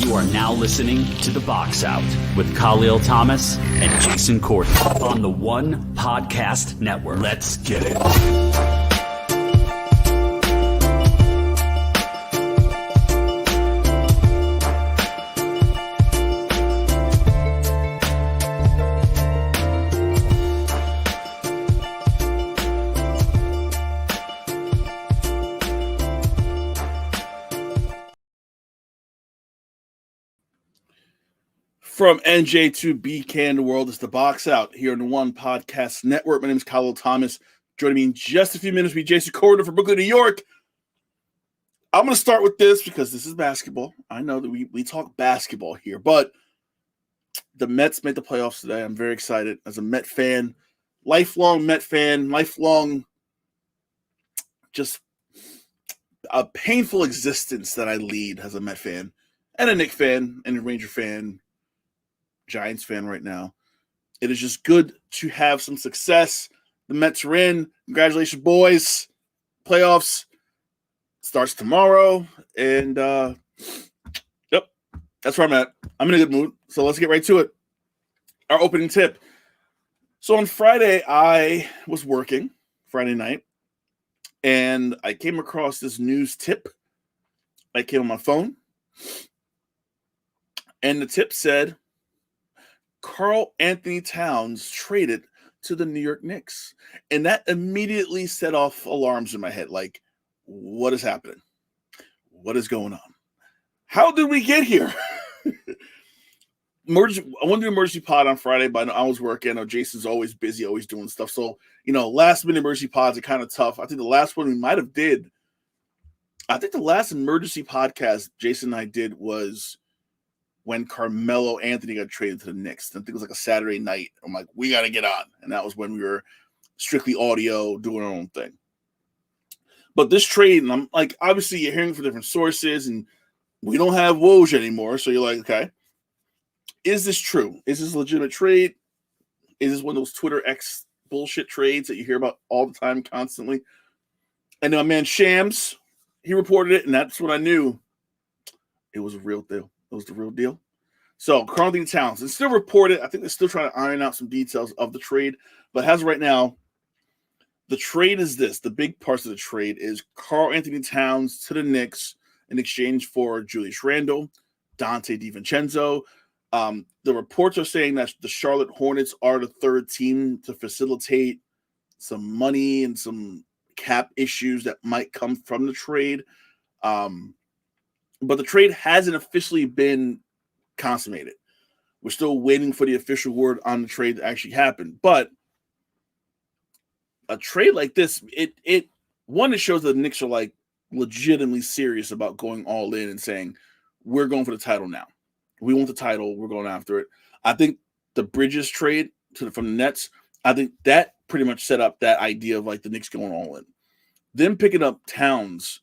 You are now listening to The Box Out with Kahlil Thomas and Jason Courtney on the One Podcast Network. Let's get it. From NJ to BK in the world, it's The Box Out here on the One Podcast Network. My name is Karl Thomas. Joining me in just a few minutes will be Jason Courtney from Brooklyn, New York. I'm going to start with this because this is basketball. I know that we talk basketball here, but the Mets made the playoffs today. I'm very excited as a Met fan, lifelong Met fan, lifelong just a painful existence that I lead as a Met fan and a Knicks fan and a Ranger fan. Giants fan right now. It is just good to have some success. The Mets are in. Congratulations, boys. Playoffs starts tomorrow. And, yep, that's where I'm at. I'm in a good mood. So let's get right to it. Our opening tip. So on Friday, I was working, Friday night, and I came across this news tip. I came on my phone, and the tip said, Karl Anthony Towns traded to the New York Knicks. And that immediately set off alarms in my head. Like, what is happening? What is going on? How did we get here? I want to do emergency pod on Friday, but I was working. I know Jason's always busy, always doing stuff. So, last minute emergency pods are kind of tough. I think the last one we might have did, I think the last emergency podcast Jason and I did was when Carmelo Anthony got traded to the Knicks. I think it was like a Saturday night. I'm like, we got to get on. And that was when we were strictly audio, doing our own thing. But this trade, and I'm like, obviously you're hearing from different sources, and we don't have Woj anymore. So you're like, okay, is this true? Is this a legitimate trade? Is this one of those Twitter X bullshit trades that you hear about all the time, constantly? And then my man Shams, he reported it, and that's when I knew it was a real deal. It was the real deal. So, Karl Anthony Towns, it's still reported. I think they're still trying to iron out some details of the trade. But as of right now, the trade is this. The big parts of the trade is Karl Anthony Towns to the Knicks in exchange for Julius Randle, Donte DiVincenzo. The reports are saying that the Charlotte Hornets are the third team to facilitate some money and some cap issues that might come from the trade. But the trade hasn't officially been consummated. We're still waiting for the official word on the trade to actually happen. But a trade like this, it shows that the Knicks are like legitimately serious about going all in and saying, we're going for the title now. We want the title. We're going after it. I think the Bridges trade from the Nets, I think that pretty much set up that idea of like the Knicks going all in. Them picking up Towns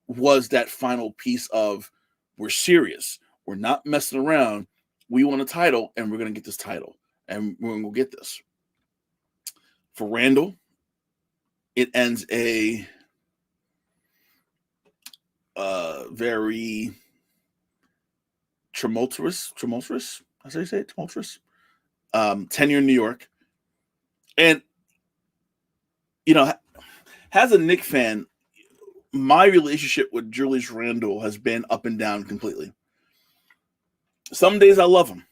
was that final piece of, we're serious. We're not messing around. We want a title, and we're going to get this title, and we're going to go get this. For Randle, it ends a very tumultuous, as they say, tumultuous tenure in New York. And, as a Knicks fan, my relationship with Julius Randle has been up and down completely. Some days I love him.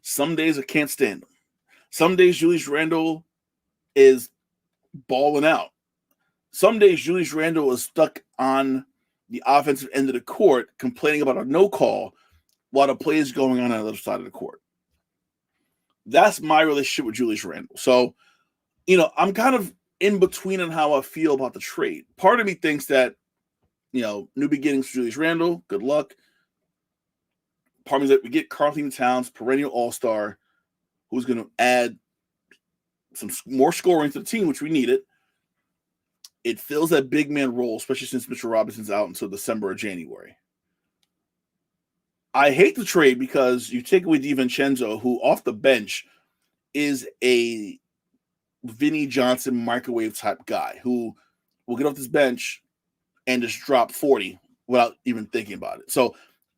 Some days I can't stand him. Some days Julius Randle is balling out. Some days Julius Randle is stuck on the offensive end of the court complaining about a no call while the play is going on the other side of the court. That's my relationship with Julius Randle. So, I'm kind of in between on how I feel about the trade. Part of me thinks that, new beginnings for Julius Randle, good luck. Part of me that we get Karl Anthony Towns, perennial all-star, who's going to add some more scoring to the team, which we needed. It fills that big man role, especially since Mitchell Robinson's out until December or January. I hate the trade because you take away DiVincenzo, who off the bench is a Vinny Johnson microwave type guy who will get off this bench and just drop 40 without even thinking about it. So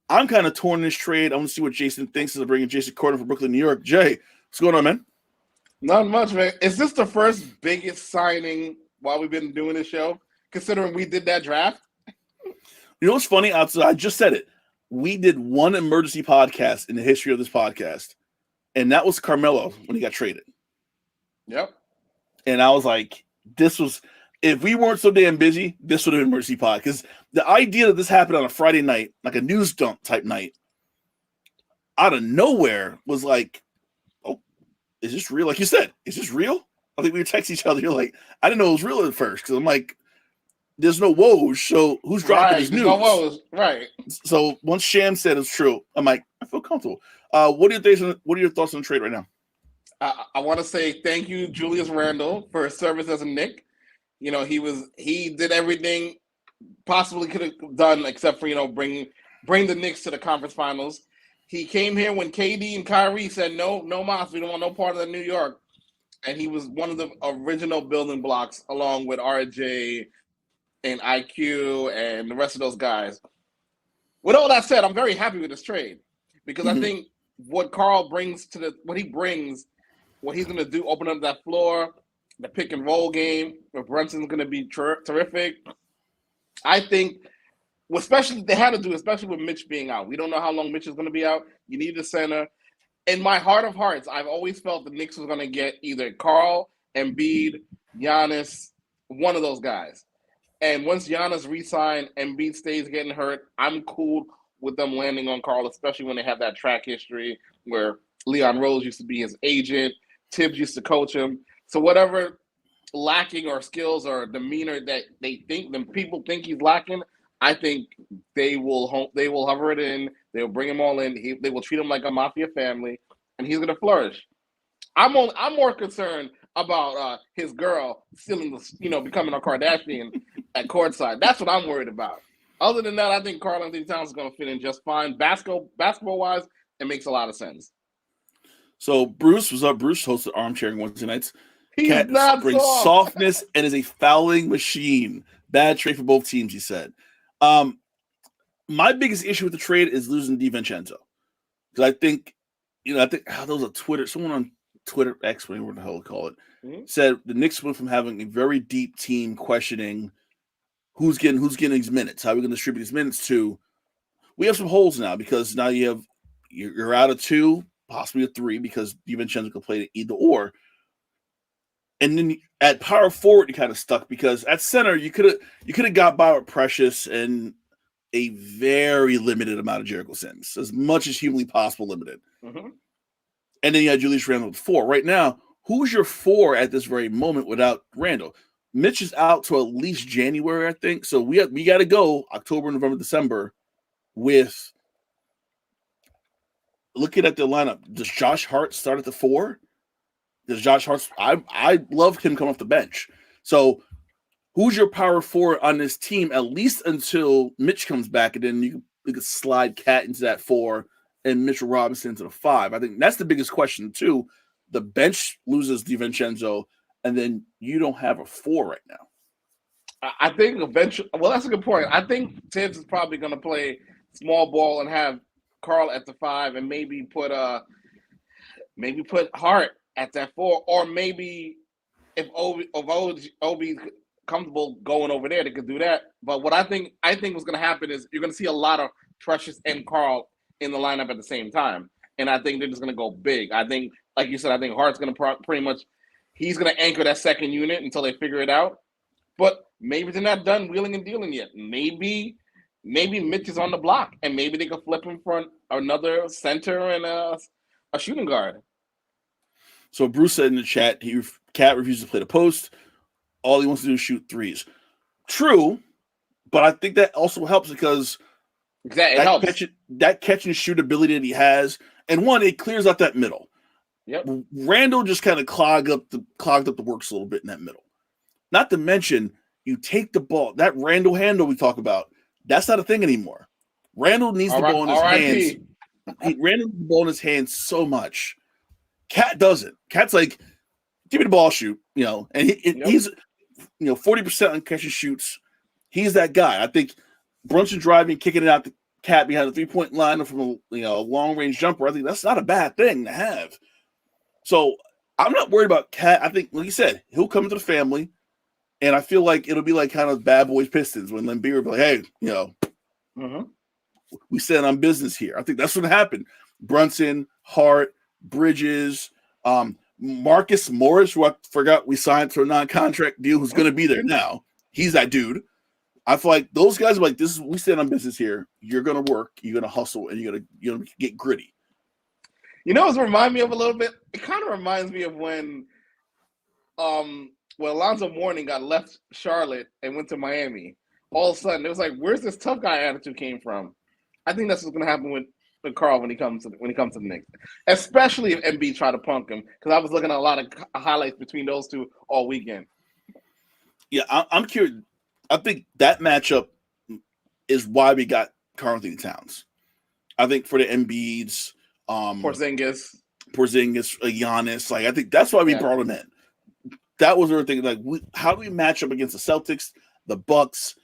I'm kind of torn in this trade. I want to see what Jason thinks as I'm bringing Jason Corder from Brooklyn, New York. Jay, what's going on, man? Not much, man. Is this the first biggest signing while we've been doing this show, considering we did that draft? You know what's funny? I just said it. We did one emergency podcast in the history of this podcast, and that was Carmelo when he got traded. Yep. And I was like, if we weren't so damn busy, this would have been emergency pod. Because the idea that this happened on a Friday night, like a news dump type night, out of nowhere was like, oh, is this real? Like you said, is this real? I think we would text each other. You're like, I didn't know it was real at first. Because I'm like, there's no Woj, so who's dropping this news? No Woj, right. So once Sham said it's true, I'm like, I feel comfortable. What are your thoughts on the trade right now? I want to say thank you, Julius Randle, for his service as a Knick. You know, he did everything possibly could have done except for, bring the Knicks to the conference finals. He came here when KD and Kyrie said no mas, we don't want no part of the New York. And he was one of the original building blocks along with RJ and IQ and the rest of those guys. With all that said, I'm very happy with this trade because I think what Karl brings what he's going to do, open up that floor, the pick and roll game, where Brunson's going to be terrific. I think, especially with Mitch being out. We don't know how long Mitch is going to be out. You need a center. In my heart of hearts, I've always felt the Knicks was going to get either Karl, Embiid, Giannis, one of those guys. And once Giannis re-signed, Embiid stays getting hurt, I'm cool with them landing on Karl, especially when they have that track history where Leon Rose used to be his agent, Tibbs used to coach him. So whatever lacking or skills or demeanor that people think he's lacking, I think they will hover it in. They'll bring him all in. They will treat him like a mafia family, and he's going to flourish. I'm more concerned about his girl becoming a Kardashian at courtside. That's what I'm worried about. Other than that, I think Karl Anthony Towns is going to fit in just fine. Basketball-wise, it makes a lot of sense. So Bruce, was up? Bruce hosted Armchairing Wednesday nights. He's not brings soft. softness and is a fouling machine. Bad trade for both teams, he said. My biggest issue with the trade is losing DiVincenzo. Because I think there was a Twitter, someone on Twitter, X, whatever the hell we call it, said the Knicks went from having a very deep team questioning who's getting these minutes, how we're going to distribute these minutes to, we have some holes now because now you're out of 2, possibly a 3 because DiVincenzo can play either or. And then at power forward, you kind of stuck because at center, you could have got by with Precious and a very limited amount of Jericho Sims, as much as humanly possible limited. Mm-hmm. And then you had Julius Randle with 4. Right now, who's your 4 at this very moment without Randle? Mitch is out to at least January, I think. So we got to go October, November, December with looking at the lineup. Does Josh Hart start at the 4? Does Josh Hart? I love him coming off the bench. So who's your power forward on this team at least until Mitch comes back, and then you could slide Cat into that 4 and Mitchell Robinson into the 5. I think that's the biggest question too. The bench loses DiVincenzo, and then you don't have a 4 right now. I think eventually. Well, that's a good point. I think Tibbs is probably going to play small ball and have Karl at the 5, and maybe put Hart at that 4, or maybe if Obi's comfortable going over there, they could do that. But what I think what's going to happen is you're going to see a lot of Precious and Karl in the lineup at the same time, and I think they're just going to go big. I think, like you said, I think Hart's going to pretty much he's going to anchor that second unit until they figure it out. But maybe they're not done wheeling and dealing yet. Maybe Mitch is on the block, and maybe they could flip him for another center and a shooting guard. So Bruce said in the chat, Cat refuses to play the post. All he wants to do is shoot 3s. True, but I think that also helps because that catch and shoot ability that he has, and one, it clears out that middle. Yep. Randle just kind of clogged up the works a little bit in that middle. Not to mention, you take the ball, that Randle handle we talk about, that's not a thing anymore. Randle needs the ball in his hands. Randle needs the ball in his hands so much. Cat doesn't. Cat's like, give me the ball, shoot, and he's 40% on catch and shoots. He's that guy. I think Brunson driving, kicking it out to Cat behind the 3-point line or from a long range jumper, I think that's not a bad thing to have. So I'm not worried about Cat. I think, like you said, he'll come into the family, and I feel like it'll be like kind of Bad Boys Pistons when Lembeer will be like, hey, we stand on business here. I think that's what happened. Brunson, Hart, Bridges, Marcus Morris, who I forgot we signed to a non-contract deal, who's going to be there now. He's that dude. I feel like those guys are like, we stand on business here. You're going to work, you're going to hustle, and you're going to get gritty. You know what remind me of a little bit? It kind of reminds me of when Alonzo Mourning got left Charlotte and went to Miami. All of a sudden, it was like, where's this tough guy attitude came from? I think that's what's going to happen with Karl when he comes to the Knicks, especially if Embiid try to punk him. Because I was looking at a lot of highlights between those two all weekend. Yeah, I'm curious. I think that matchup is why we got Karl Anthony Towns. I think for the Embiids, Porzingis, Giannis, I think that's why we brought him in. That was our thing. Like, how do we match up against the Celtics, the Bucks?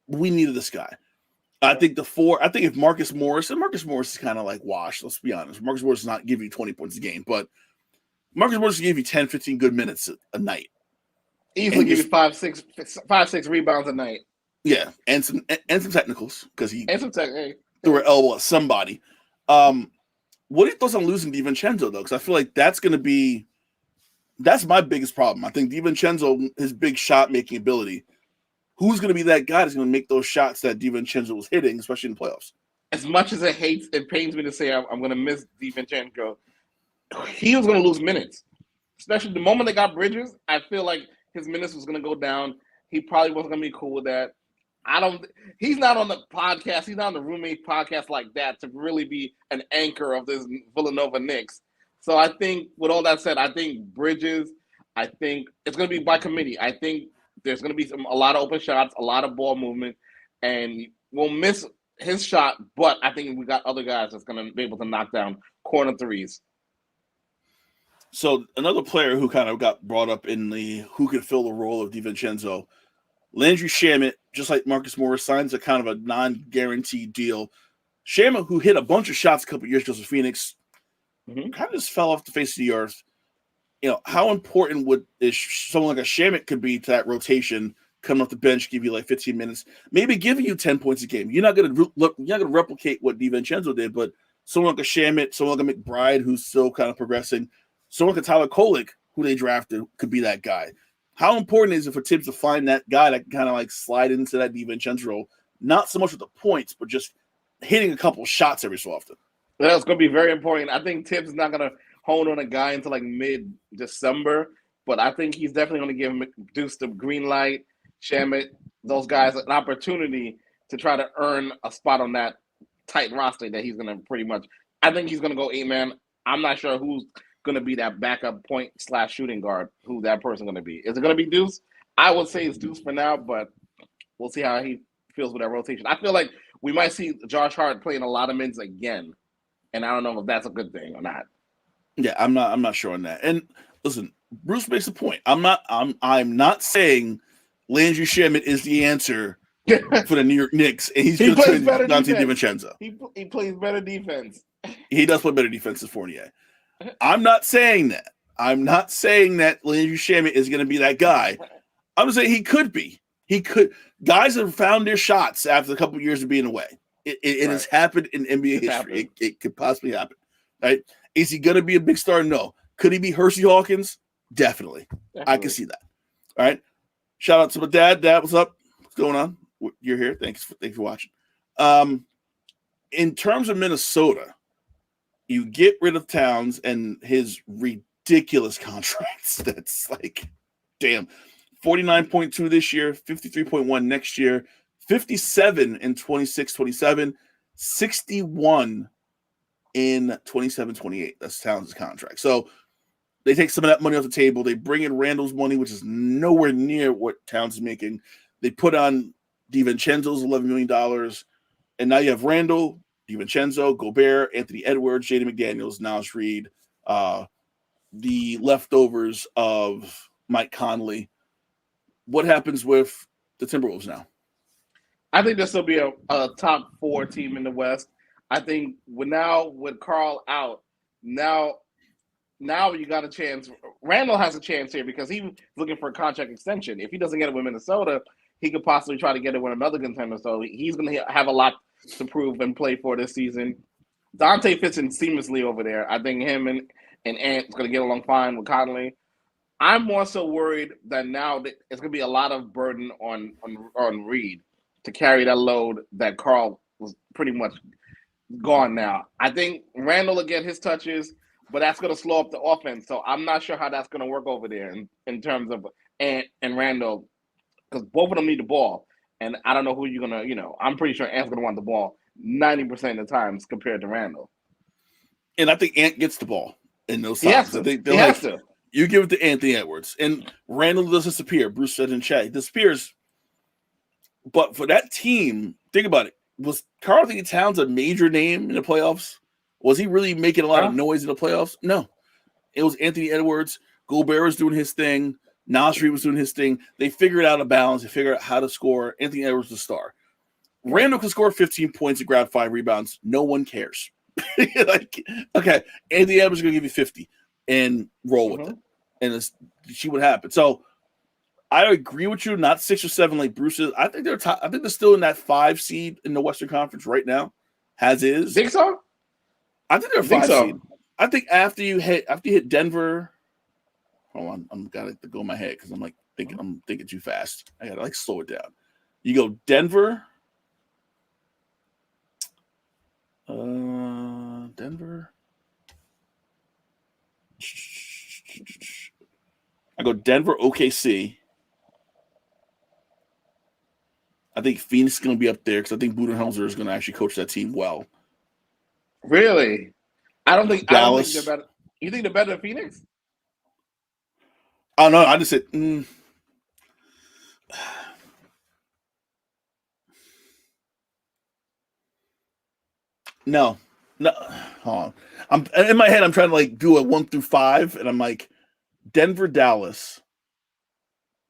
We needed this guy. I think if Marcus Morris is kind of like washed, let's be honest. Marcus Morris is not giving you 20 points a game, but Marcus Morris gave you 10, 15 good minutes a night. Easily give you 5-6 rebounds a night. Yeah, and some technicals because he threw an elbow at somebody. What are your thoughts on losing DiVincenzo though? Because I feel like that's my biggest problem. I think DiVincenzo, his big shot making ability. Who's going to be that guy that's going to make those shots that DiVincenzo was hitting, especially in the playoffs? As much as it pains me to say I'm going to miss DiVincenzo, he was going to lose minutes. Especially the moment they got Bridges, I feel like his minutes was going to go down. He probably wasn't going to be cool with that. He's not on the podcast. He's not on the roommate podcast like that to really be an anchor of this Villanova Knicks. So I think with all that said, I think Bridges, I think it's going to be by committee. I think there's going to be a lot of open shots, a lot of ball movement, and we'll miss his shot, but I think we got other guys that's going to be able to knock down corner threes. So another player who kind of got brought up in the who could fill the role of DiVincenzo, Landry Shamet, just like Marcus Morris, signs a kind of a non-guaranteed deal. Shamet, who hit a bunch of shots a couple of years ago with Phoenix, kind of just fell off the face of the earth. How important is someone like a Shamet could be to that rotation, coming off the bench, give you like 15 minutes, maybe giving you 10 points a game. You're not going to replicate what DiVincenzo did, but someone like a Shamet, someone like a McBride, who's still kind of progressing, someone like a Tyler Kolek, who they drafted, could be that guy. How important is it for Tibbs to find that guy that can kind of like slide into that DiVincenzo role, not so much with the points, but just hitting a couple shots every so often? That's going to be very important. I think Tibbs is not going to hone on a guy until like mid-December, but I think he's definitely going to give Deuce the green light, Shamet, those guys an opportunity to try to earn a spot on that tight roster that he's going to pretty much – I think he's going to go 8-man. I'm not sure who's going to be that backup point/shooting guard, who that person going to be. Is it going to be Deuce? I would say it's Deuce for now, but we'll see how he feels with that rotation. I feel like we might see Josh Hart playing a lot of minutes again, and I don't know if that's a good thing or not. Yeah, I'm not sure on that. And listen, Bruce makes a point. I'm not saying Landry Shamet is the answer for the New York Knicks, and he plays better Donte defense. DiVincenzo. He plays better defense. He does play better defense than Fournier. I'm not saying that. I'm not saying that Landry Shamet is going to be that guy. I'm just saying he could be. He could. Guys have found their shots after a couple of years of being away. It has happened in NBA history. It could possibly happen. Right? Is he going to be a big star? No. Could he be Hersey Hawkins? Definitely. I can see that. All right. Shout out to my dad. Dad, what's up? What's going on? You're here. Thanks for watching. In terms of Minnesota, you get rid of Towns and his ridiculous contracts. That's like, damn. 49.2 this year, 53.1 next year, 57 in 26-27, 61 in 27-28. That's Towns' contract. So they take some of that money off the table. They bring in Randle's money, which is nowhere near what Towns is making. They put on DiVincenzo's $11 million. And now you have Randle, DiVincenzo, Gobert, Anthony Edwards, Jaden McDaniels, Naj Reid, the leftovers of Mike Conley. What happens with the Timberwolves now? I think this will be a top 4 team in the West. I think with Karl out, now you got a chance. Randle has a chance here because he's looking for a contract extension. If he doesn't get it with Minnesota, he could possibly try to get it with another contender. So he's going to have a lot to prove and play for this season. Donte fits in seamlessly over there. I think him and Ant's going to get along fine with Kahlil. I'm more so worried that now that it's going to be a lot of burden on Reed to carry that load that Karl was pretty much gone now. I think Randle will get his touches, but that's going to slow up the offense. So I'm not sure how that's going to work over there in terms of Ant and Randle, because both of them need the ball. And I don't know who you're going to, I'm pretty sure Ant's going to want the ball 90% of the times compared to Randle. And I think Ant gets the ball in those times. I think he has to. You give it to Anthony Edwards. And Randle does disappear. Bruce said in chat, he disappears. But for that team, think about it. Was Karl Anthony Towns a major name in the playoffs? Was he really making a lot of noise in the playoffs? No. It was Anthony Edwards. Gobert was doing his thing. Nasri was doing his thing. They figured out a balance. They figured out how to score. Anthony Edwards was the star. Randle could score 15 points and grab 5 rebounds. No one cares. Okay, Anthony Edwards is going to give you 50 and roll with it. And see what happens. So I agree with you. Not 6 or 7 like Bruce is. I think they're top. I think they're still in that 5 seed in the Western Conference right now, as is. Think so? I think they're a 5 seed. I think after you hit Denver. Hold on, I'm gotta go in my head because I'm thinking too fast. I gotta slow it down. You go Denver. Denver. I go Denver, OKC. I think Phoenix is going to be up there because I think Budenholzer is going to actually coach that team well. Really? I don't think Dallas. they're better. You think they're better than Phoenix? Oh, no. I just said No. Hold on. I'm in my head. I'm trying to do a 1 through 5, and I'm like Denver, Dallas,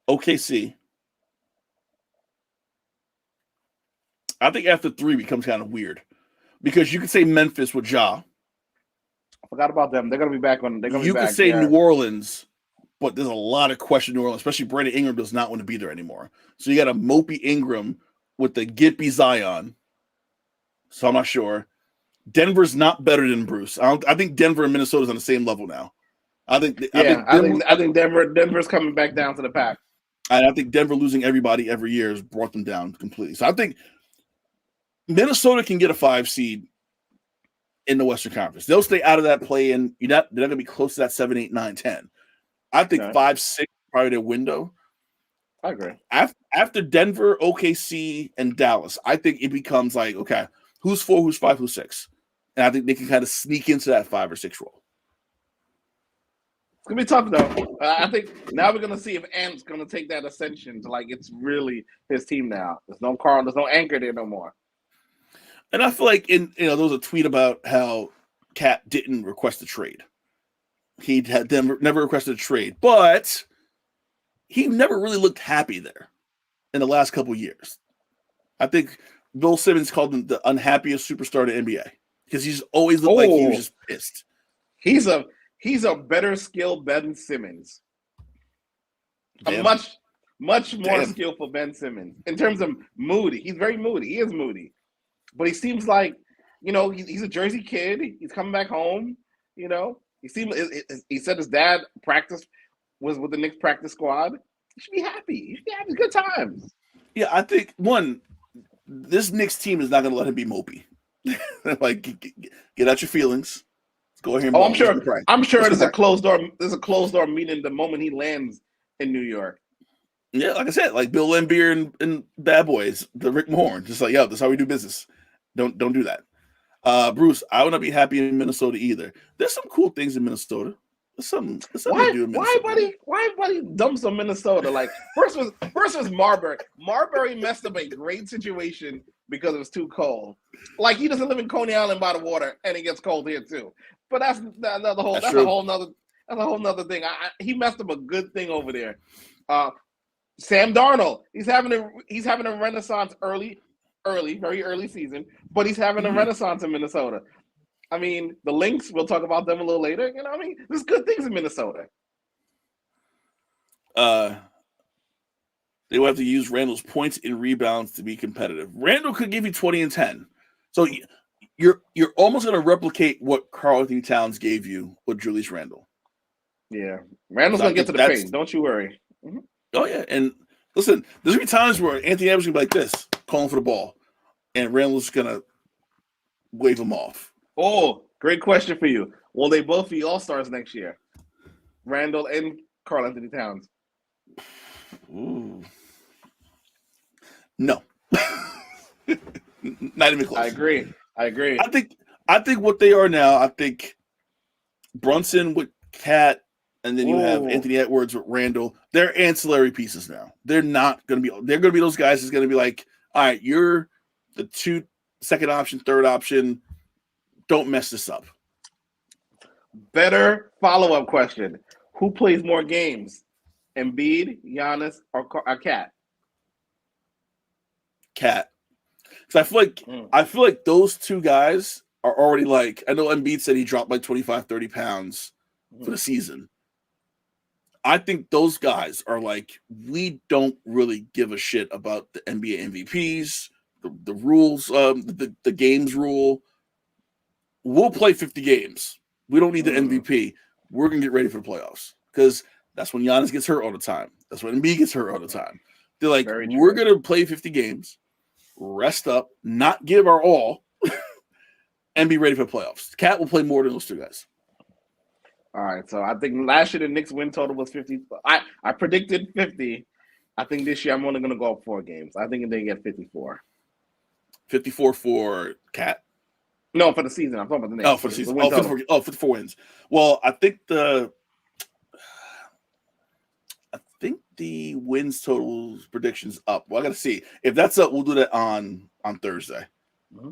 OKC. I think after 3 becomes kind of weird because you could say Memphis with Ja. I forgot about them. They're going to be back on. You could say New Orleans, but there's a lot of question in New Orleans, especially Brandon Ingram does not want to be there anymore. So you got a mopey Ingram with the gimpy Zion. So I'm not sure. Denver's not better than Bruce. I think Denver and Minnesota's on the same level now. I think Denver's coming back down to the pack. And I think Denver losing everybody every year has brought them down completely. So I think Minnesota can get a 5 seed in the Western Conference. They'll stay out of that play-in. They're not going to be close to that 7, 8, 9, 10. I think 5, 6 probably their window. I agree. After Denver, OKC, and Dallas, I think it becomes okay, who's 4, who's 5, who's 6? And I think they can kind of sneak into that 5 or 6 role. It's going to be tough, though. I think now we're going to see if Ant's going to take that ascension to, it's really his team now. There's no Karl. There's no anchor there no more. And I feel like there was a tweet about how Cat didn't request a trade. He had never requested a trade, but he never really looked happy there in the last couple of years. I think Bill Simmons called him the unhappiest superstar in the NBA because he's always looked like he was just pissed. He's a better skilled Ben Simmons. Damn. A much more skillful Ben Simmons in terms of moody. He's very moody. He is moody. But he seems like, he's a Jersey kid. He's coming back home. He said his dad was with the Knicks practice squad. He should be happy. He should be having good times. Yeah, I think this Knicks team is not going to let him be mopey. Get out your feelings. Let's go ahead and I'm sure there's a closed door. There's a closed door meeting the moment he lands in New York. Yeah, like I said, like Bill Laimbeer and Bad Boys, the Rick Mahorn, just that's how we do business. Don't do that. Bruce, I would not be happy in Minnesota either. There's some cool things in Minnesota. There's something to do in Minnesota. Why buddy dumps on Minnesota? First was Marbury. Marbury messed up a great situation because it was too cold. He doesn't live in Coney Island by the water, and it gets cold here too. But that's a whole nother thing. He messed up a good thing over there. Sam Darnold, he's having a renaissance early. very early season, but he's having a renaissance in Minnesota. I mean, the Lynx, we'll talk about them a little later. You know what I mean? There's good things in Minnesota. They will have to use Randle's points and rebounds to be competitive. Randle could give you 20 and 10. So you're almost going to replicate what Karl Anthony Towns gave you with Julius Randle. Yeah. Randle's going to get to the paint. Don't you worry. Mm-hmm. Oh, yeah. And listen, there's going to be times where Anthony Edwards is going to be like this, calling for the ball, and Randle's going to wave him off. Oh, great question for you. Will they both be All-Stars next year? Randle and Karl Anthony Towns. Ooh. No. Not even close. I agree. I think what they are now, I think Brunson with Cat, and then you have Anthony Edwards with Randle. They're ancillary pieces now. They're not going to be. They're going to be those guys that's going to be like, all right, you're the second option, third option. Don't mess this up. Better follow-up question: who plays more games, Embiid, Giannis, or Cat? Cat. Because I feel like those two guys are already like. I know Embiid said he dropped like 25, 30 pounds for the season. I think those guys are like, we don't really give a shit about the NBA MVPs, the rules, the games rule. We'll play 50 games. We don't need the MVP. We're going to get ready for the playoffs because that's when Giannis gets hurt all the time. That's when Embiid gets hurt all the time. They're like, we're going to play 50 games, rest up, not give our all, and be ready for the playoffs. Cat will play more than those two guys. All right, so I think last year the Knicks win total was 50. I predicted 50. I think this year I'm only going to go up 4 games. I think they get 54. 54 for Cat? No, for the season. I'm talking about the Knicks. Oh, for the season. 54 wins. Well, I think the wins total prediction's up. Well, I got to see. If that's up, we'll do that on Thursday. Mm-hmm.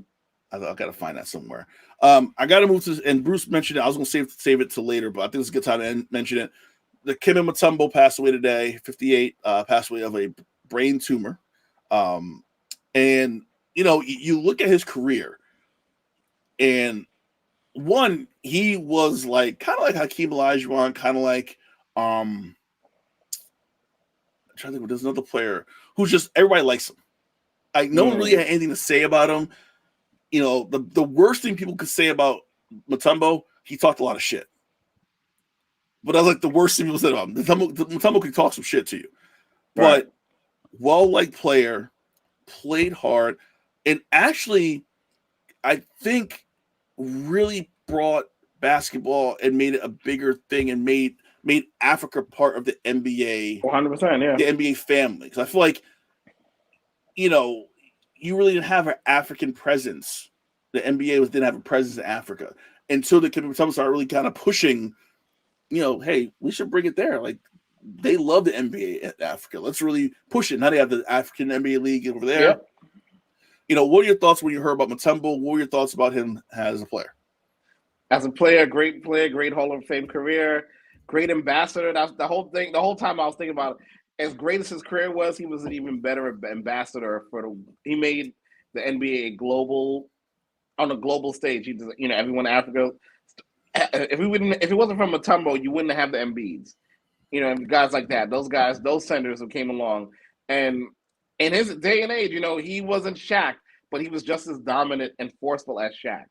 I got to find that somewhere. I got to move to, and Bruce mentioned it. I was going to save it to later, but I think it's a good time to mention it. The Dikembe Mutombo passed away today, 58, passed away of a brain tumor. And, you know, you look at his career, and one, he was like kind of like Hakeem Olajuwon, kind of like I'm trying to think. There's another player who's just everybody likes him. Like no one really had anything to say about him. You know, the worst thing people could say about Mutombo, he talked a lot of shit. But that's like the worst thing people said about him. Mutombo could talk some shit to you, right. But well-liked player, played hard, and actually, I think really brought basketball and made it a bigger thing and made Africa part of the NBA. 100%, yeah. The NBA family. Because I feel like, you know, you really didn't have an African presence. The NBA didn't have a presence in Africa until the Timberwolves started really kind of pushing, you know, hey, we should bring it there. Like, they love the NBA in Africa. Let's really push it. Now they have the African NBA League over there. Yep. You know, what are your thoughts when you heard about Mutombo? What were your thoughts about him as a player? As a player, great Hall of Fame career, great ambassador. That's the whole thing. The whole time I was thinking about it, as great as his career was, he was an even better ambassador he made the NBA global on a global stage. He, you know, everyone in Africa. If it wasn't for Mutombo, you wouldn't have the Embiids. You know, guys like that. Those centers who came along, and in his day and age, you know, he wasn't Shaq, but he was just as dominant and forceful as Shaq.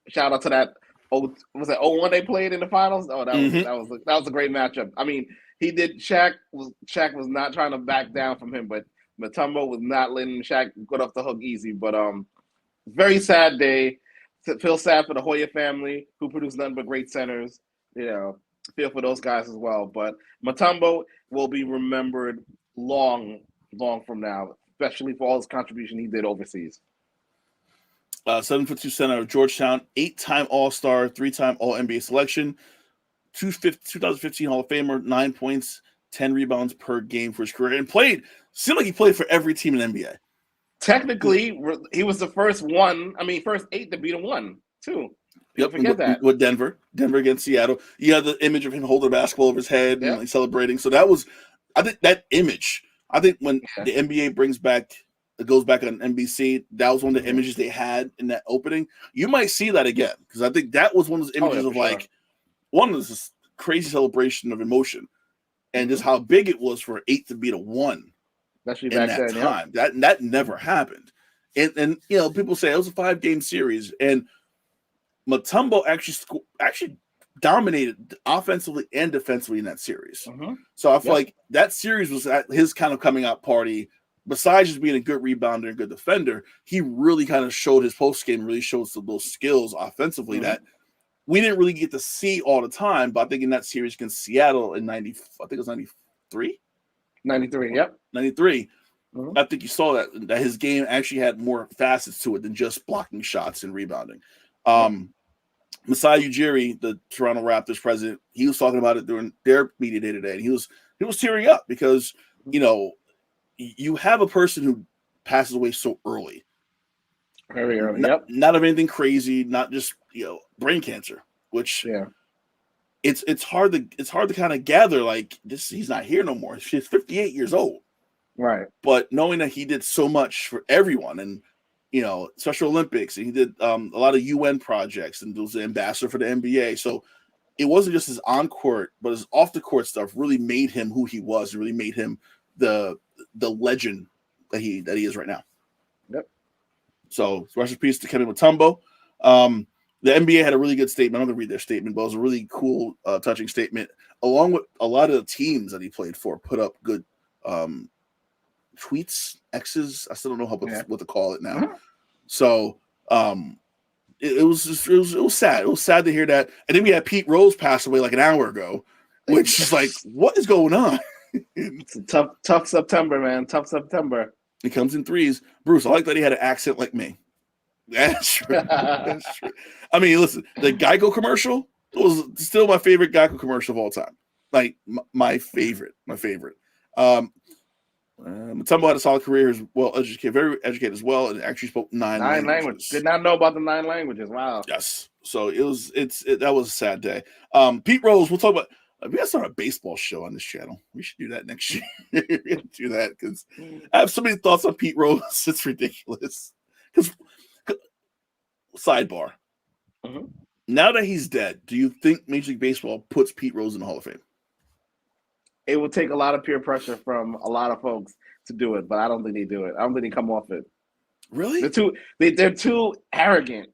Shout out to that. Was it 01 they played in the finals? Oh, that was a great matchup. I mean, Shaq was not trying to back down from him, but Mutombo was not letting Shaq get off the hook easy. But very sad day. Feel sad for the Hoya family who produced nothing but great centers. You know, feel for those guys as well. But Mutombo will be remembered long from now, especially for all his contribution he did overseas. 7'2" center of Georgetown, 8-time All-Star, 3-time All-NBA selection, 2015 Hall of Famer, 9 points, 10 rebounds per game for his career, and seemed like he played for every team in the NBA. Technically, he was the first 8 to beat a 1, too. Yep, forget that. With Denver against Seattle. You had the image of him holding a basketball over his head and like celebrating. So that was, I think, that image. I think when the NBA brings back It goes back on NBC. That was one of the images they had in that opening. You might see that again because I think that was one of those images of like one of this crazy celebration of emotion and just how big it was for 8 to beat a 1 Especially in back that then, time. That never happened. And people say it was a 5-game series, and Mutombo actually dominated offensively and defensively in that series. So I feel like that series was at his kind of coming out party. Besides just being a good rebounder and good defender, he really kind of showed his post game, really showed some of those skills offensively that we didn't really get to see all the time. But I think in that series against Seattle in 90, I think it was 93? 93, yep. 93. I think you saw that his game actually had more facets to it than just blocking shots and rebounding. Masai Ujiri, the Toronto Raptors president, he was talking about it during their media day today. And he was tearing up because, you have a person who passes away so early. Very early, Not of anything crazy, not just, brain cancer, which it's hard to kind of gather like this. He's not here no more. He's 58 years old. Right. But knowing that he did so much for everyone and, Special Olympics, and he did a lot of UN projects and was the ambassador for the NBA. So it wasn't just his on-court, but his off-the-court stuff really made him who he was and really made him the legend that he is right now. Yep. So rest in peace to Dikembe Mutombo. The NBA had a really good statement. I'm going to read their statement, but it was a really cool, touching statement. Along with a lot of the teams that he played for, put up good tweets, X's. I still don't know what to call it now. So it was sad. It was sad to hear that. And then we had Pete Rose pass away like an hour ago, which is like, what is going on? It's a tough September, man. Tough September. He comes in threes. Bruce, I like that he had an accent like me. That's true. That's true. I mean, listen, the Geico commercial was still my favorite Geico commercial of all time. Like my favorite. Mutombo had a solid career, as well educated, very educated as well, and actually spoke 9 languages. Did not know about the 9 languages. Wow. Yes. So that was a sad day. Pete Rose, we'll talk about. We got to start a baseball show on this channel. We should do that next year. Do that because I have so many thoughts on Pete Rose. It's ridiculous. Because sidebar. Now that he's dead, do you think Major League Baseball puts Pete Rose in the Hall of Fame? It will take a lot of peer pressure from a lot of folks to do it, but I don't think they do it. I don't think they come off it. Really? They're too arrogant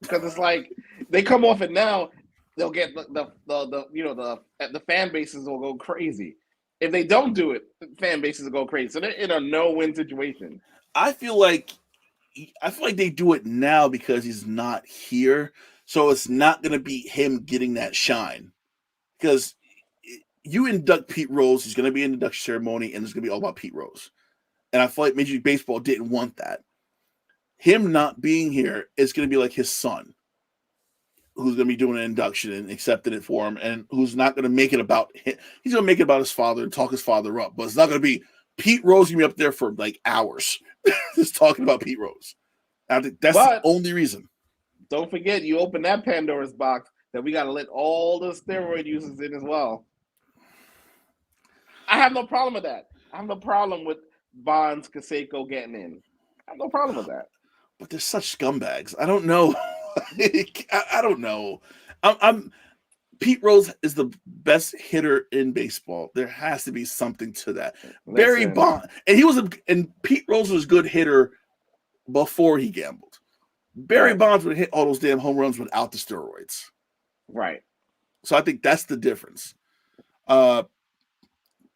because it's like they come off it now. They'll get the fan bases will go crazy. If they don't do it, the fan bases will go crazy. So they're in a no-win situation. I feel like they do it now because he's not here. So it's not going to be him getting that shine. Because you induct Pete Rose, he's going to be an induction ceremony, and it's going to be all about Pete Rose. And I feel like Major League Baseball didn't want that. Him not being here is going to be like his son, who's going to be doing an induction and accepting it for him, and who's not going to make it about him. He's going to make it about his father and talk his father up, but it's not going to be Pete Rose going to be up there for like hours just talking about Pete Rose. I think that's the only reason. Don't forget, you open that Pandora's box that we got to let all the steroid users in as well. I have no problem with that. I have no problem with Bonds, Canseco getting in. I have no problem with that. But they're such scumbags. I don't know. I don't know. Pete Rose is the best hitter in baseball. There has to be something to that. Barry Bonds, and Pete Rose was a good hitter before he gambled. Barry Bonds would hit all those damn home runs without the steroids. Right. So I think that's the difference.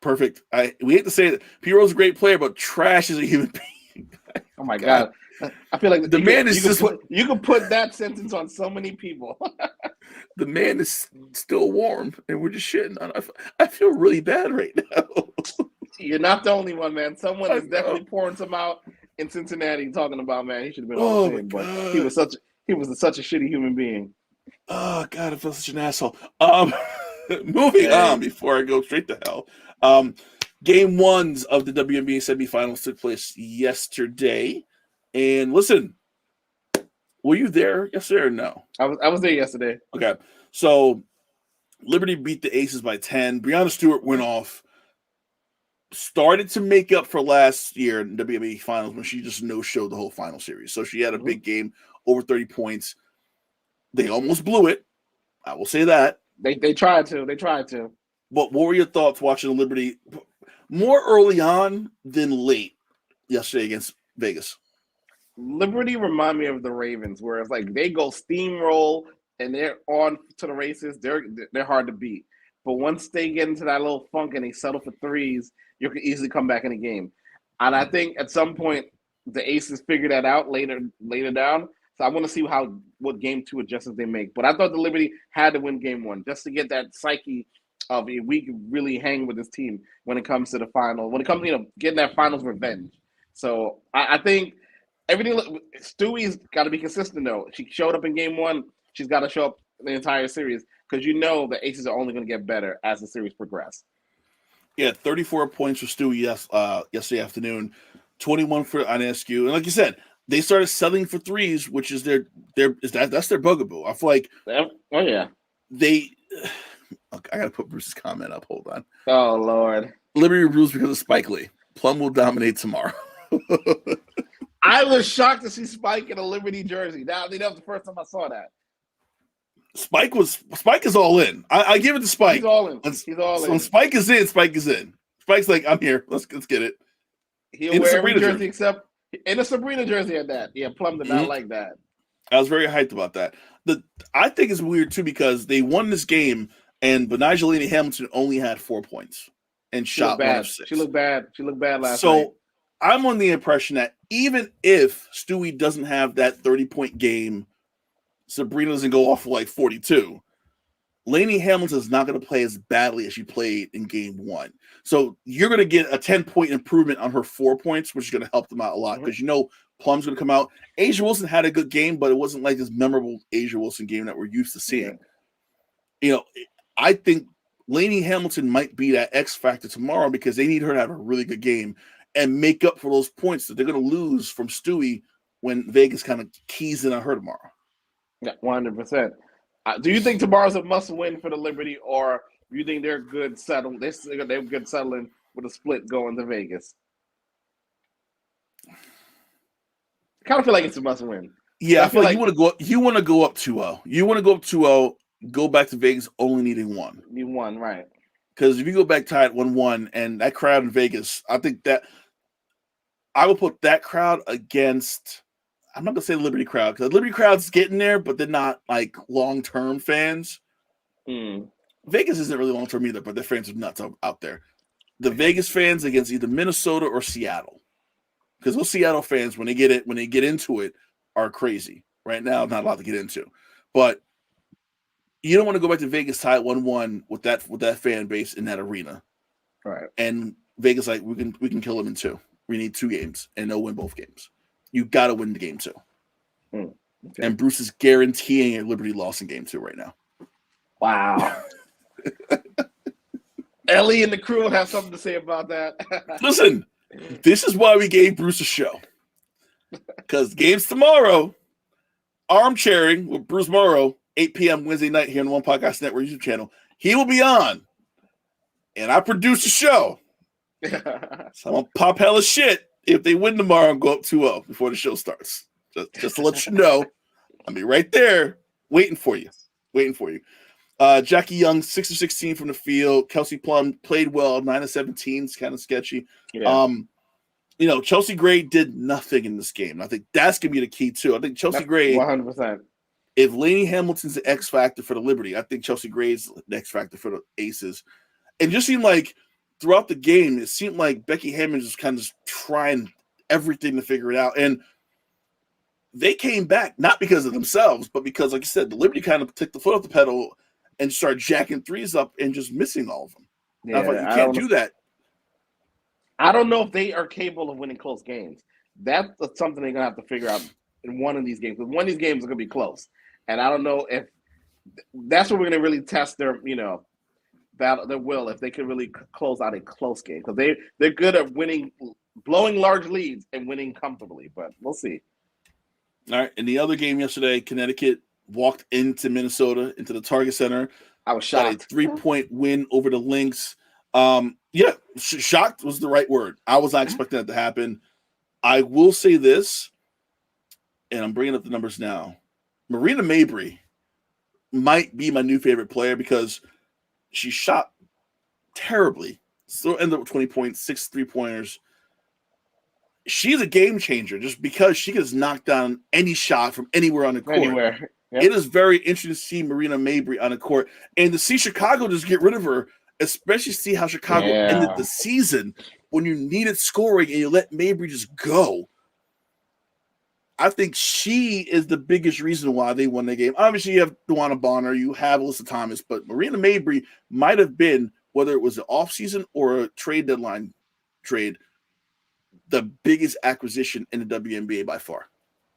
Perfect. We hate to say that Pete Rose is a great player, but trash is a human being. Oh my God. I feel like the man is just you can put that sentence on so many people. The man is still warm, and we're just shitting on it. I feel really bad right now. You're not the only one, man. Someone is definitely pouring some out in Cincinnati talking about, man, he should have been on the team, but he was such a shitty human being. Oh God, I feel such an asshole. Moving on before I go straight to hell. Game 1s of the WNBA Semifinals took place yesterday. And listen, were you there yesterday or no? I was there yesterday. Okay. So Liberty beat the Aces by 10. Breanna Stewart went off. started to make up for last year in WNBA Finals when she just no-showed the whole final series. So she had a big game, over 30 points. They almost blew it. I will say that. They tried to. They tried to. But what were your thoughts watching the Liberty more early on than late yesterday against Vegas? Liberty remind me of the Ravens, where it's like they go steamroll and they're on to the races. They're hard to beat. But once they get into that little funk and they settle for threes, you can easily come back in the game. And I think at some point the Aces figure that out later down. So I want to see what game 2 adjustments they make. But I thought the Liberty had to win game 1 just to get that psyche of we can really hang with this team when it comes to the final. When it comes to getting that finals revenge. So I think everything. Stewie's got to be consistent though. She showed up in game 1. She's got to show up the entire series because the Aces are only going to get better as the series progresses. Yeah, 34 points for Stewie yesterday afternoon, 21 for Ionescu, and like you said, they started settling for threes, which is that's their bugaboo. I feel like they. Okay, I gotta put Bruce's comment up. Hold on. Oh Lord. Liberty rules because of Spike Lee. Plum will dominate tomorrow. I was shocked to see Spike in a Liberty jersey. That was the first time I saw that. Spike is all in. I give it to Spike. He's all in. He's all in. When Spike is in, Spike is in. Spike's like, I'm here. Let's get it. He'll wear every jersey except in a Sabrina jersey at that. Yeah, Plum did not like that. I was very hyped about that. I think it's weird too because they won this game and Benigel Lady Hamilton only had 4 points and shot 1 of 6. She looked bad. She looked bad last night. So I'm on the impression that even if Stewie doesn't have that 30-point game, Sabrina doesn't go off for like 42. Lainey Hamilton is not going to play as badly as she played in game 1. So you're going to get a 10-point improvement on her 4 points, which is going to help them out a lot because Plum's going to come out. Asia Wilson had a good game, but it wasn't like this memorable Asia Wilson game that we're used to seeing. Yeah. I think Lainey Hamilton might be that X factor tomorrow because they need her to have a really good game and make up for those points that they're going to lose from Stewie when Vegas kind of keys in on her tomorrow. Yeah, 100%. Do you think tomorrow's a must-win for the Liberty, or do you think they're good settling? They're good settling with a split going to Vegas. I kind of feel like it's a must-win. Yeah, I feel like you want to go up 2-0. You want to go up 2-0, go back to Vegas only needing 1. Need 1, right? Because if you go back tied 1-1 and that crowd in Vegas, I think that I would put that crowd against. I'm not gonna say the Liberty crowd because the Liberty crowd's getting there, but they're not like long-term fans. Vegas isn't really long-term either, but their fans are nuts out there. The Vegas fans against either Minnesota or Seattle, because those Seattle fans, when they get into it, are crazy. Right now, not a lot to get into, but you don't want to go back to Vegas tied 1-1 with that fan base in that arena, right? And Vegas like we can kill them in 2. We need 2 games, and they'll win both games. You got to win the game 2. Okay. And Bruce is guaranteeing a Liberty loss in game 2 right now. Wow. Ellie and the crew will have something to say about that. Listen, this is why we gave Bruce a show. Because games tomorrow, armchairing with Bruce Morrow, 8 p.m. Wednesday night here on the One Podcast Network YouTube channel. He will be on. And I produce a show. So I'm going to pop hella shit if they win tomorrow and go up 2-0 before the show starts. Just to let you know, I'll be right there waiting for you. Jackie Young, 6 of 16 from the field. Kelsey Plum played well, 9 of 17. It's kind of sketchy. Yeah. Chelsea Gray did nothing in this game. I think that's going to be the key, too. I think Chelsea Gray, 100%. If Lainey Hamilton's the X factor for the Liberty, I think Chelsea Gray's the X factor for the Aces. It just seemed like throughout the game, it seemed like Becky Hammond was kind of trying everything to figure it out. And they came back, not because of themselves, but because, like you said, the Liberty kind of took the foot off the pedal and started jacking threes up and just missing all of them. Yeah, I thought, you can't do that. I don't know if they are capable of winning close games. That's something they're going to have to figure out in one of these games. Because one of these games are going to be close. And I don't know if that's where we're going to really test their, their will, if they can really close out a close game. Because they're good at winning, blowing large leads and winning comfortably. But we'll see. All right. In the other game yesterday, Connecticut walked into Minnesota, into the Target Center. I was shocked. Got a 3-point win over the Lynx. Yeah, shocked was the right word. I was not expecting that to happen. I will say this, and I'm bringing up the numbers now. Marina Mabry might be my new favorite player because she shot terribly. Still ended up with 20 points, 6 3-pointers. She's a game changer just because she can knock down any shot from anywhere on the court. Anywhere. Yep. It is very interesting to see Marina Mabry on the court and to see Chicago just get rid of her, especially see how Chicago ended the season when you needed scoring and you let Mabry just go. I think she is the biggest reason why they won the game. Obviously, you have DeWanna Bonner, you have Alyssa Thomas, but Marina Mabry might have been, whether it was an offseason or a trade deadline trade, the biggest acquisition in the WNBA by far.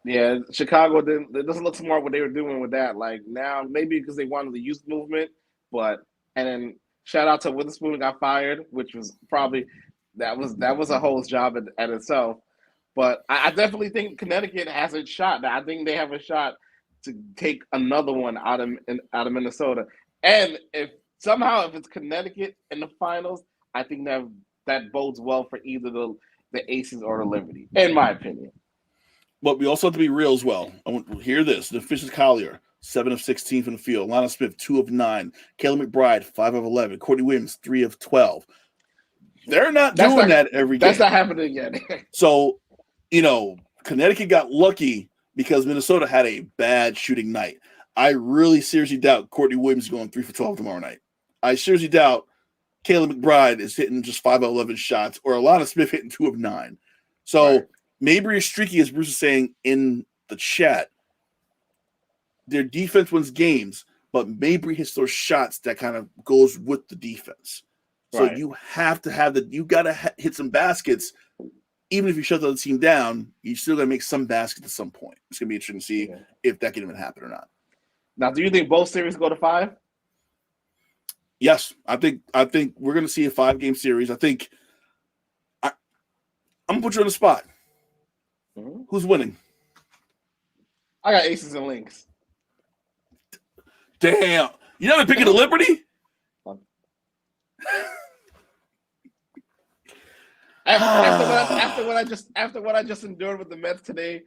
Yeah, Chicago didn't. It doesn't look smart what they were doing with that. Like now, maybe because they wanted the youth movement, and then shout out to Witherspoon who got fired, which was probably that was a whole job at itself. But I definitely think Connecticut has a shot. I think they have a shot to take another one out of Minnesota. And if it's Connecticut in the finals, I think that bodes well for either the Aces or the Liberty, in my opinion. But we also have to be real as well. I want to hear this. The Fisher Collier, 7 of 16 from the field. Lana Smith, 2 of 9. Kayla McBride, 5 of 11. Courtney Williams, 3 of 12. They're not doing that every game. That's not happening again. So, Connecticut got lucky because Minnesota had a bad shooting night. I really seriously doubt Courtney Williams is going 3 for 12 tomorrow night. I seriously doubt Kayla McBride is hitting just 5 of 11 shots or Alana Smith hitting 2 of 9. So Mabry is streaky, as Bruce is saying in the chat. Their defense wins games, but Mabry hits those shots that kind of goes with the defense. So you have to you got to hit some baskets. Even if you shut the other team down, you still got to make some baskets at some point. It's going to be interesting to see if that can even happen or not. Now, do you think both series go to 5? Yes, I think we're going to see a 5-game series. I think I'm going to put you on the spot. Mm-hmm. Who's winning? I got Aces and Lynx. Damn. You're not picking the Liberty? After what I just endured with the Mets today,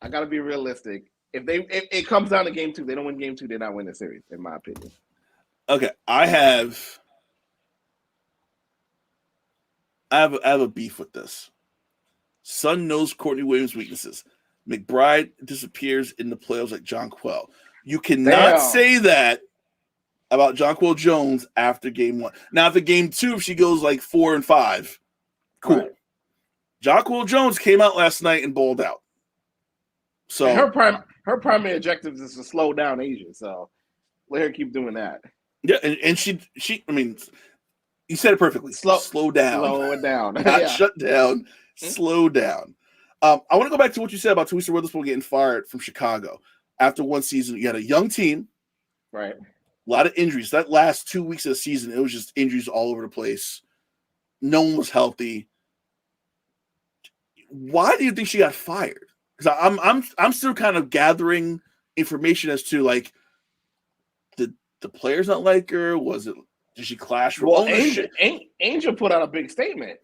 I got to be realistic. If it comes down to game 2, they don't win game 2, they're not winning the series, in my opinion. Okay, I have a beef with this. Sun knows Courtney Williams' weaknesses. McBride disappears in the playoffs like Jonquel. You cannot say that about Jonquel Jones after game 1. Now, after game 2, if she goes like 4 and 5, cool. Right. Jonquel Jones came out last night and balled out. So her primary objective is to slow down Asia. So let her keep doing that. Yeah, and she I mean, you said it perfectly. Slow down. Slow it down. Not shut down. Slow down. I want to go back to what you said about Teresa Witherspoon getting fired from Chicago. After one season, you had a young team. Right. A lot of injuries. That last 2 weeks of the season, it was just injuries all over the place. No one was healthy. Why do you think she got fired? Because I'm still kind of gathering information as to, like, did the players not like her? Did she clash with ownership? Angel put out a big statement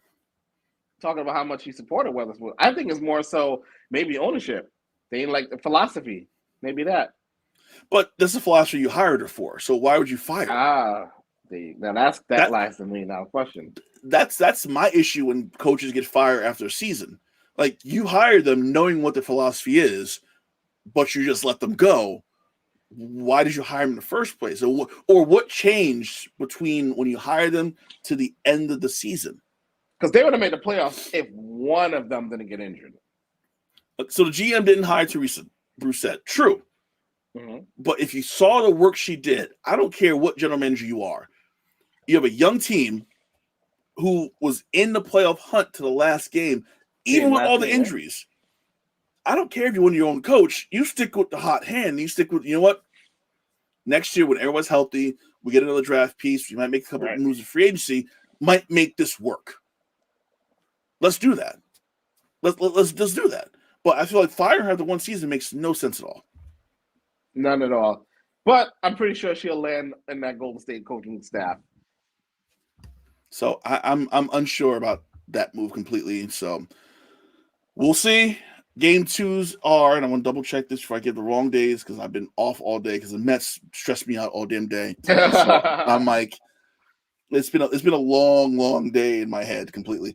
talking about how much he supported Witherspoon. I think it's more so maybe ownership. They didn't like the philosophy. Maybe that. But that's the philosophy you hired her for. So why would you fire her? Now that lies to me now. Question. That's my issue when coaches get fired after a season. Like, you hire them knowing what the philosophy is, but you just let them go. Why did you hire them in the first place? Or what changed between when you hired them to the end of the season? Because they would have made the playoffs if one of them didn't get injured. So the GM didn't hire Teresa Brissett. True. Mm-hmm. But if you saw the work she did, I don't care what general manager you are. You have a young team who was in the playoff hunt to the last game, even with all the injuries. I don't care if you win your own coach. You stick with the hot hand. You stick with, you know what? Next year, when everyone's healthy, we get another draft piece. We might make a couple of moves in free agency. Might make this work. Let's do that. Let's just do that. But I feel like firing her after one season makes no sense at all. None at all. But I'm pretty sure she'll land in that Golden State coaching staff. So I'm unsure about that move completely. So we'll see. Game twos are, and I want to double check this before I get the wrong days because I've been off all day because the Mets stressed me out all damn day today. So I'm like, it's been a long day in my head completely.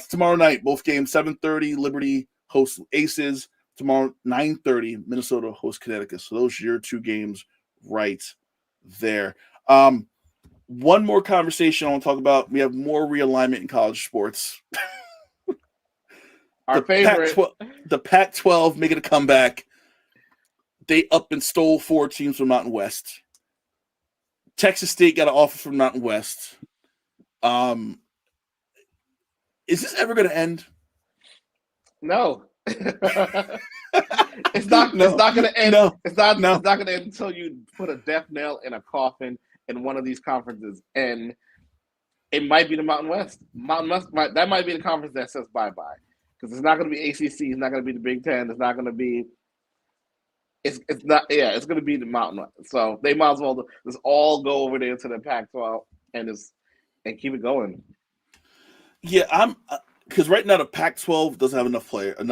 Tomorrow night, both games 7:30. Liberty hosts Aces. Tomorrow 9:30. Minnesota hosts Connecticut. So those are your two games right there. One more conversation I want to talk about. We have more realignment in college sports. Our favorite. The Pac-12 making a comeback. They up and stole 4 teams from Mountain West. Texas State got an offer from Mountain West. Is this ever going to end? No. It's not going to end. No. It's not going to end until you put a death nail in a coffin in one of these conferences, and it might be the Mountain West. That might be the conference that says bye-bye. Because it's not going to be ACC, it's not going to be the Big Ten, it's not going to be. It's going to be the Mountain West. So they might as well just all go over there to the Pac-12 and keep it going. Yeah, because right now the Pac-12 doesn't have enough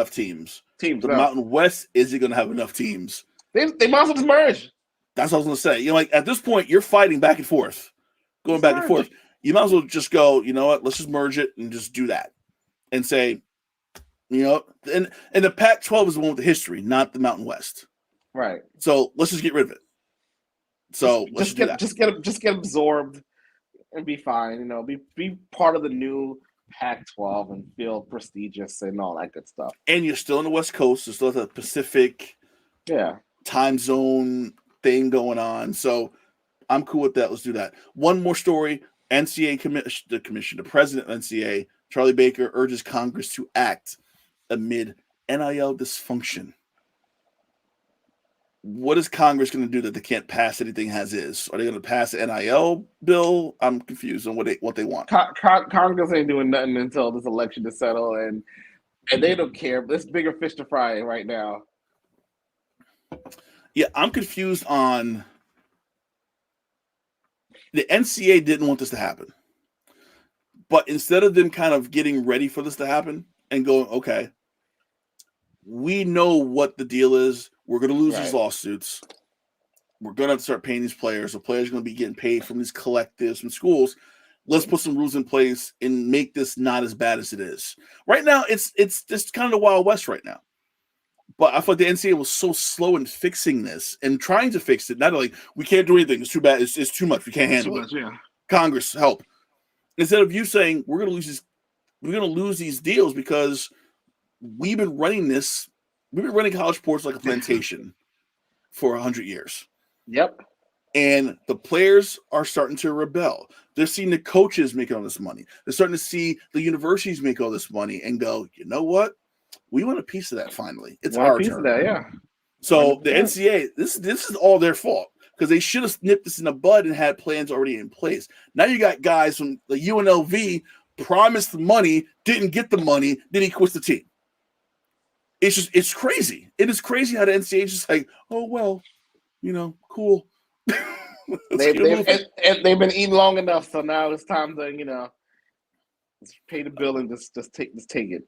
teams. The Mountain West isn't going to have enough teams. They might as well just merge. That's what I was going to say. Like at this point, you're fighting back and forth, going back and forth. You might as well just go. You know what? Let's just merge it and just do that, and say. And the Pac-12 is the one with the history, not the Mountain West. Right. So let's just get rid of it. So let's just get absorbed and be fine. Be part of the new Pac-12 and feel prestigious and all that good stuff. And you're still on the West Coast. There's still the Pacific time zone thing going on. So I'm cool with that. Let's do that. One more story. NCAA the president of NCAA, Charlie Baker, urges Congress to act amid NIL dysfunction. What is Congress going to do that they can't pass anything as is? Are they going to pass the NIL bill? I'm confused on what they want. Congress ain't doing nothing until this election is settled, and they don't care. There's bigger fish to fry right now. Yeah, I'm confused on the NCAA didn't want this to happen. But instead of them kind of getting ready for this to happen and going, okay, we know what the deal is. We're going to lose these lawsuits. We're going to have to start paying these players. The players are going to be getting paid from these collectives from schools. Let's put some rules in place and make this not as bad as it is. Right now, it's just kind of the Wild West right now. But I thought the NCAA was so slow in fixing this and trying to fix it. Not like, we can't do anything. It's too bad. It's too much. We can't handle it. Yeah. Congress, help. Instead of you saying, we're going to lose these deals because we've been running college sports like a plantation for 100 years. Yep. And the players are starting to rebel. They're seeing the coaches make all this money. They're starting to see the universities make all this money and go, you know what? We want a piece of that finally. It's our turn. Of that, yeah. So 100%. The NCAA, this is all their fault because they should have nipped this in the bud and had plans already in place. Now you got guys from the UNLV promised the money, didn't get the money, then he quits the team. It's crazy. It is crazy how the NCAA is just like, oh, well, cool. They've been eating long enough, so now it's time to, pay the bill and just take it.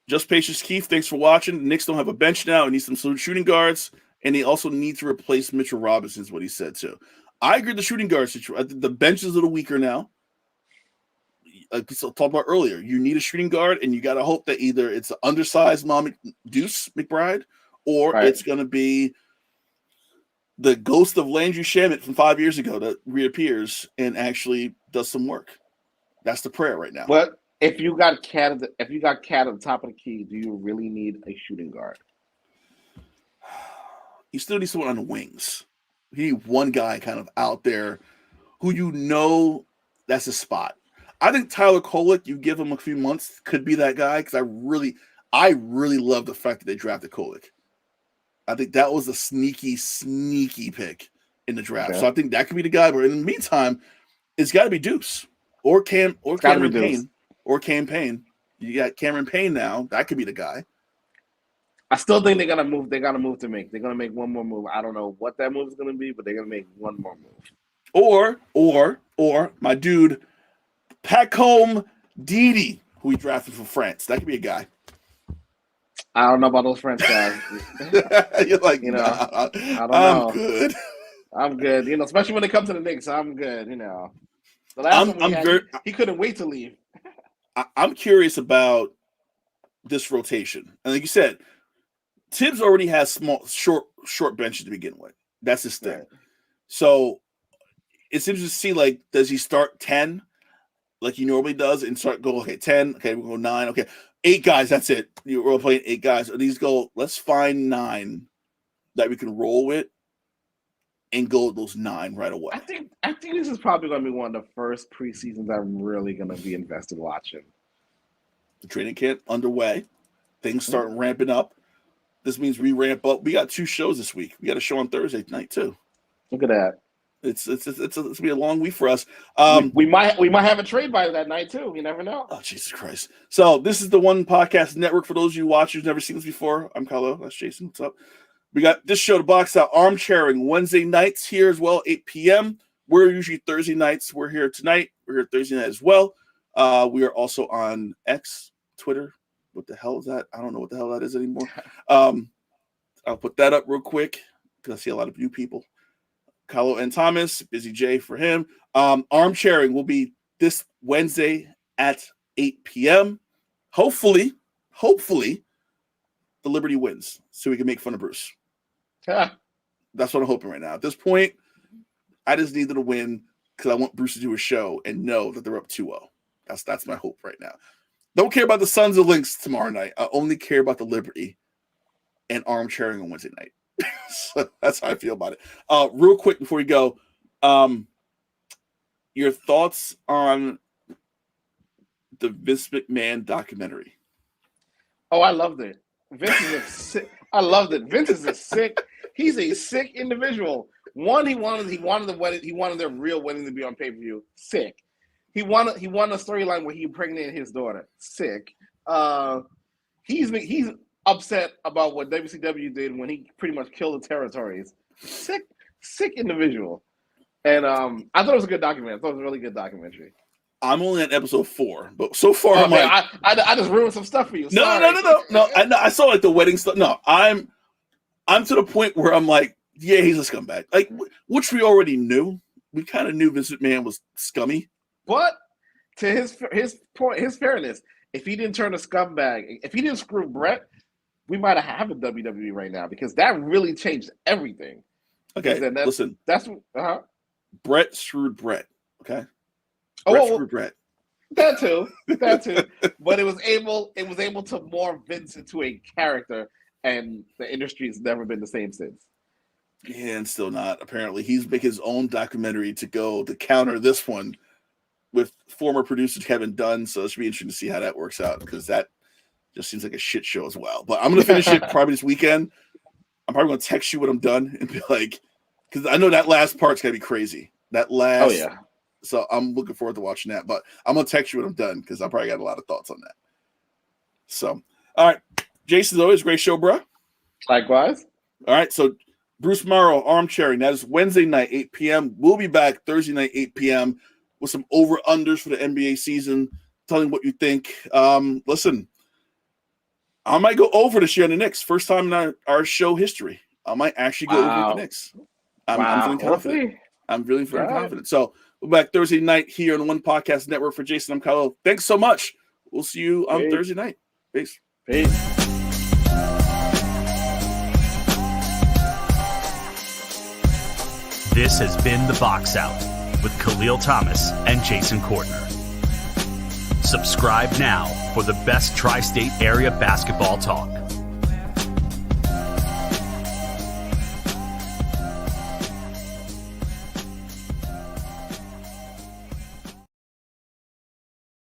Just Patience Keith, thanks for watching. The Knicks don't have a bench now. It needs some shooting guards, and they also need to replace Mitchell Robinson, is what he said, too. I agree with the shooting guard situation. The bench is a little weaker now. Like we talked about earlier, you need a shooting guard, and you got to hope that either it's an undersized Deuce McBride, or it's going to be the ghost of Landry Shamet from 5 years ago that reappears and actually does some work. That's the prayer right now. But if you got Cat at the top of the key, do you really need a shooting guard? You still need someone on the wings. You need one guy kind of out there who that's a spot. I think Tyler Kolek, you give him a few months, could be that guy because I really love the fact that they drafted Kolek. I think that was a sneaky pick in the draft. Okay. So I think that could be the guy. But in the meantime, it's got to be Deuce or Cameron Payne or Cam Payne. You got Cameron Payne now. That could be the guy. I still think they're gonna move. They got a move to make. They're gonna make one more move. I don't know what that move is gonna be, but they're gonna make one more move. Or my dude. Pacome Didi, who we drafted from France. That could be a guy. I don't know about those French guys. You're like, You know, nah, I don't I'm know. good. I'm good. You know, especially when it comes to the Knicks, I'm good. You know, the last one we had, he couldn't wait to leave. I'm curious about this rotation, and like you said, Tibbs already has short benches to begin with. That's his thing. Right. So it's interesting to see, like, does he start 10 like he normally does and go, okay, 10, okay, we'll go 9, okay, 8 guys, that's it. We're playing 8 guys. Or these go, let's find 9 that we can roll with and go with those 9 right away. I think this is probably going to be one of the first preseasons I'm really going to be invested watching. The training camp underway. Things start ramping up. This means we ramp up. We got 2 shows this week. We got a show on Thursday night too. Look at that. It's gonna be a long week for us. We might have a trade by that night too. You never know. Oh, Jesus Christ! So this is the One Podcast Network. For those of you watchers who've never seen this before, I'm Kahlil. That's Jason. What's up? We got this show to box out, armchairing Wednesday nights here as well, 8 p.m. We're usually Thursday nights. We're here tonight. We're here Thursday night as well. We are also on X, Twitter. What the hell is that? I don't know what the hell that is anymore. I'll put that up real quick because I see a lot of new people. Karl Anthony Thomas, Busy J for him. Armchairing will be this Wednesday at 8 p.m. Hopefully, the Liberty wins so we can make fun of Bruce. That's what I'm hoping right now. At this point, I just needed a win because I want Bruce to do a show and know that they're up 2-0. That's my hope right now. Don't care about the Sons of Lynx tomorrow night. I only care about the Liberty and armchairing on Wednesday night. So that's how I feel about it. Real quick before we go, your thoughts on the Vince McMahon documentary? Oh, I loved it. Vince is a sick. I loved it. Vince is a sick. He's a sick individual. One, he wanted the wedding. He wanted their real wedding to be on pay-per-view. Sick. He wanted a storyline where he impregnated his daughter. Sick. He's upset about what WCW did when he pretty much killed the territories. Sick individual. And I thought it was a good documentary. I thought it was a really good documentary. I'm only at episode 4, but so far I'm like, I just ruined some stuff for you. No. I saw like the wedding stuff. No, I'm to the point where I'm like, yeah, he's a scumbag. Like, which we already knew. We kind of knew Vince McMahon was scummy. But to his point, his fairness, if he didn't turn a scumbag, if he didn't screw Brett, we might have a WWE right now because that really changed everything. Okay, listen. That's Brett screwed Brett. Okay. Brett. That too. But it was able to morph Vince into a character, and the industry has never been the same since. Yeah, and still not. Apparently, he's making his own documentary to counter this one with former producer Kevin Dunn. So it should be interesting to see how that works out because that just seems like a shit show as well. But I'm going to finish it probably this weekend. I'm probably going to text you when I'm done and be like, because I know that last part's going to be crazy. Oh, yeah. So I'm looking forward to watching that. But I'm going to text you when I'm done because I probably got a lot of thoughts on that. So, all right. Jason, always great show, bro. Likewise. All right. So, Bruce Morrow, armchairing. That is Wednesday night, 8 p.m. We'll be back Thursday night, 8 p.m. with some over-unders for the NBA season. Telling what you think. Listen. I might go over this year on the Knicks. First time in our show history. I might actually go over the Knicks. I'm feeling confident. I'm really feeling confident. So we're back Thursday night here on the One Podcast Network. For Jason, I'm Kahlil. Thanks so much. We'll see you on Thursday night. Peace. This has been The Box Out with Kahlil Thomas and Jason Kortner. Subscribe now for the best tri-state area basketball talk.